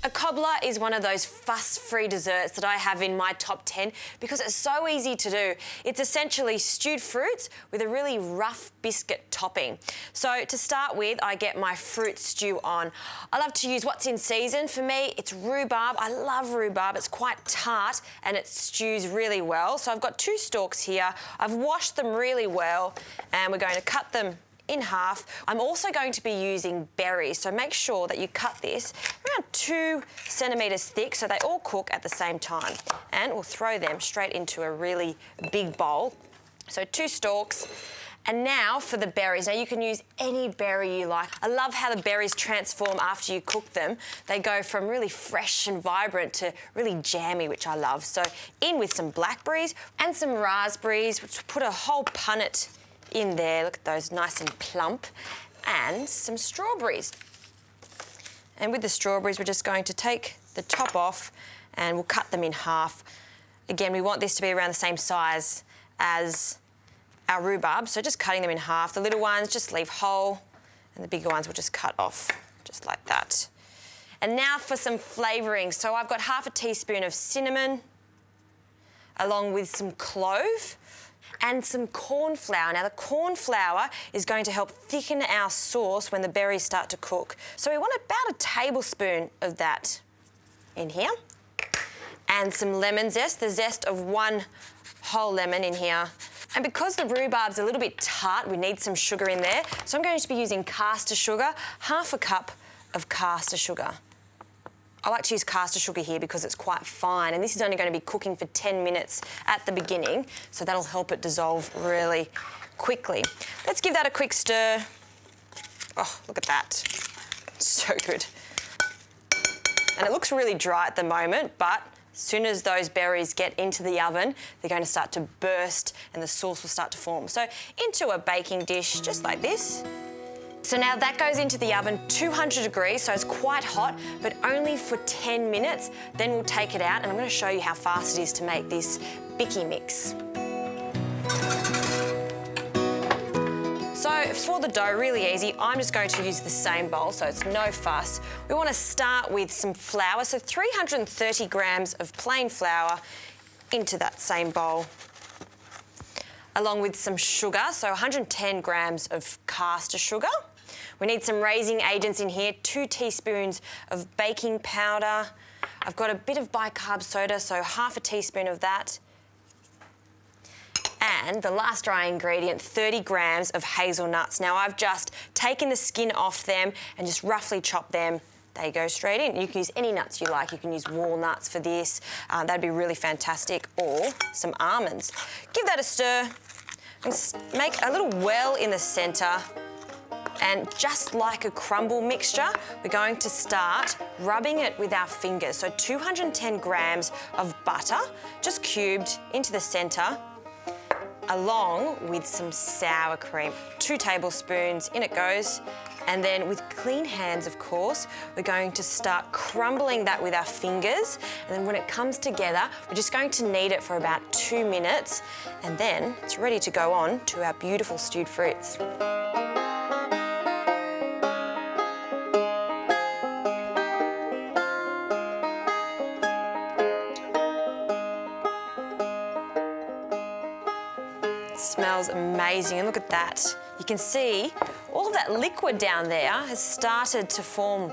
A cobbler is one of those fuss-free desserts that I have in my top 10 because it's so easy to do. It's essentially stewed fruits with a really rough biscuit topping. So to start with, I get my fruit stew on. I love to use what's in season. For me, it's rhubarb. I love rhubarb. It's quite tart and it stews really well. So I've got 2 stalks here. I've washed them really well and we're going to cut them in half. I'm also going to be using berries, so make sure that you cut this around 2 centimetres thick so they all cook at the same time. And we'll throw them straight into a really big bowl. So 2 stalks. And now for the berries. Now you can use any berry you like. I love how the berries transform after you cook them. They go from really fresh and vibrant to really jammy, which I love. So in with some blackberries and some raspberries, which put a whole punnet in there. Look at those, nice and plump. And some strawberries. And with the strawberries, we're just going to take the top off and we'll cut them in half. Again, we want this to be around the same size as our rhubarb, so just cutting them in half. The little ones just leave whole and the bigger ones we'll just cut off, just like that. And now for some flavouring. So I've got half a teaspoon of cinnamon along with some clove and some corn flour. Now the corn flour is going to help thicken our sauce when the berries start to cook. So we want about a tablespoon of that in here. And some lemon zest, the zest of 1 whole lemon in here. And because the rhubarb's a little bit tart, we need some sugar in there. So I'm going to be using caster sugar, half a cup of caster sugar. I like to use caster sugar here because it's quite fine, and this is only going to be cooking for 10 minutes at the beginning, so that'll help it dissolve really quickly. Let's give that a quick stir. Oh, look at that. So good. And it looks really dry at the moment, but as soon as those berries get into the oven, they're going to start to burst and the sauce will start to form. So into a baking dish, just like this. So now that goes into the oven, 200 degrees, so it's quite hot, but only for 10 minutes. Then we'll take it out and I'm going to show you how fast it is to make this bicky mix. So for the dough, really easy. I'm just going to use the same bowl, so it's no fuss. We want to start with some flour, so 330 grams of plain flour into that same bowl, along with some sugar, so 110 grams of caster sugar. We need some raising agents in here, 2 teaspoons of baking powder. I've got a bit of bicarb soda, so half a teaspoon of that. And the last dry ingredient, 30 grams of hazelnuts. Now I've just taken the skin off them and just roughly chopped them. They go straight in. You can use any nuts you like. You can use walnuts for this. That'd be really fantastic. Or some almonds. Give that a stir. And make a little well in the centre. And just like a crumble mixture, we're going to start rubbing it with our fingers. So 210 grams of butter, just cubed into the centre, along with some sour cream. 2 tablespoons, in it goes. And then with clean hands, of course, we're going to start crumbling that with our fingers. And then when it comes together, we're just going to knead it for about 2 minutes. And then it's ready to go on to our beautiful stewed fruits. Smells amazing, and look at that. You can see all of that liquid down there has started to form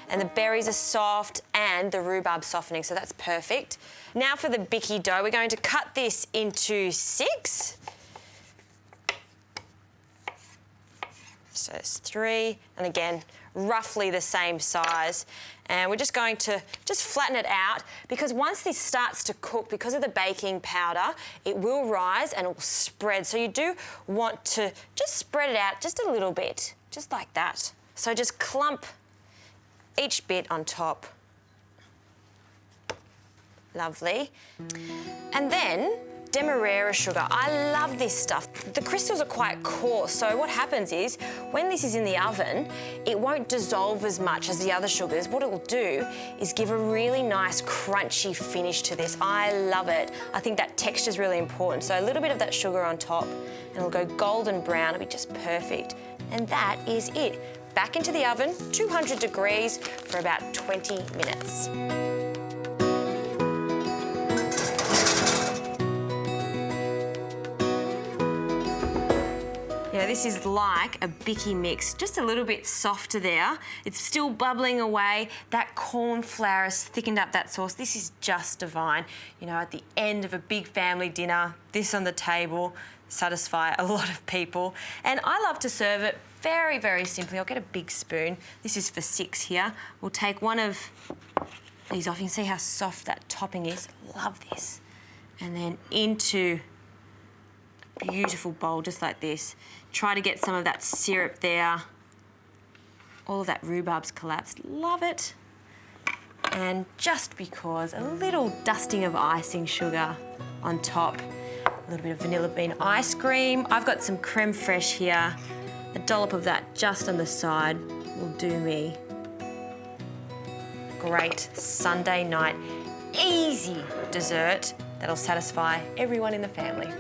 and the berries are soft and the rhubarb softening, so that's perfect. Now for the bicky dough, we're going to cut this into 6. So it's 3, and again, roughly the same size. And we're just going to flatten it out because once this starts to cook, because of the baking powder, it will rise and it will spread. So you do want to just spread it out just a little bit, just like that. So just clump each bit on top. Lovely. And then Demerara sugar. I love this stuff. The crystals are quite coarse, so what happens is when this is in the oven, it won't dissolve as much as the other sugars. What it will do is give a really nice crunchy finish to this. I love it. I think that texture is really important. So a little bit of that sugar on top and it'll go golden brown. It'll be just perfect. And that is it. back into the oven, 200 degrees, for about 20 minutes. Yeah, this is like a bicky mix, just a little bit softer there. It's still bubbling away. That corn flour has thickened up that sauce. This is just divine. You know, at the end of a big family dinner, this on the table, satisfy a lot of people. And I love to serve it very, very simply. I'll get a big spoon. This is for 6 here. We'll take one of these off. You can see how soft that topping is. Love this. And then into a beautiful bowl just like this. Try to get some of that syrup there. All of that rhubarb's collapsed. Love it. And just because, a little dusting of icing sugar on top. A little bit of vanilla bean ice cream. I've got some creme fraiche here. A dollop of that just on the side will do me. Great Sunday night, easy dessert that'll satisfy everyone in the family.